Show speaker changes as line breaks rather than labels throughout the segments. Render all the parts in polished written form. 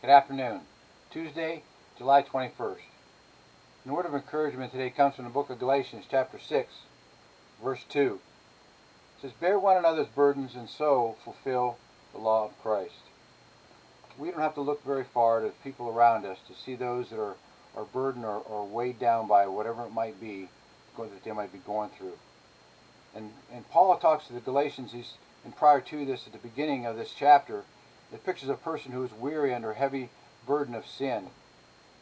Good afternoon. Tuesday, July 21st. The word of encouragement today comes from the book of Galatians, chapter 6, verse 2. It says, "Bear one another's burdens and so fulfill the law of Christ." We don't have to look very far to people around us to see those that are burdened or weighed down by whatever it might be that they might be going through. And Paul talks to the Galatians, and prior to this, at the beginning of this chapter, it pictures a person who is weary under a heavy burden of sin.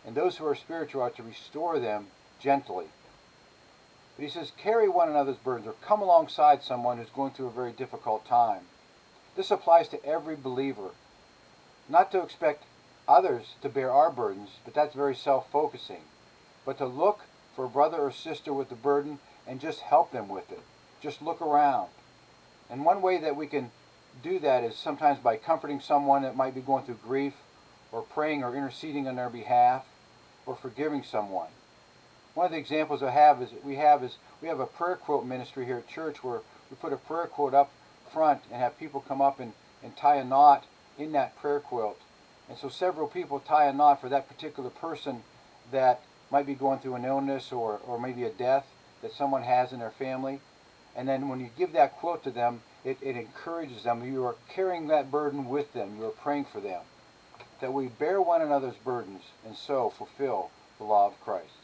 And those who are spiritual are to restore them gently. But he says, carry one another's burdens, or come alongside someone who's going through a very difficult time. This applies to every believer. Not to expect others to bear our burdens, but that's very self-focusing. But to look for a brother or sister with the burden and just help them with it. Just look around. And one way that we can do that is sometimes by comforting someone that might be going through grief, or praying or interceding on their behalf, or forgiving someone. One of the examples we have a prayer quote ministry here at church where we put a prayer quote up front and have people come up and tie a knot in that prayer quilt. And so several people tie a knot for that particular person that might be going through an illness or maybe a death that someone has in their family. And then when you give that quote to them, it encourages them. You are carrying that burden with them. You are praying for them. That we bear one another's burdens and so fulfill the law of Christ.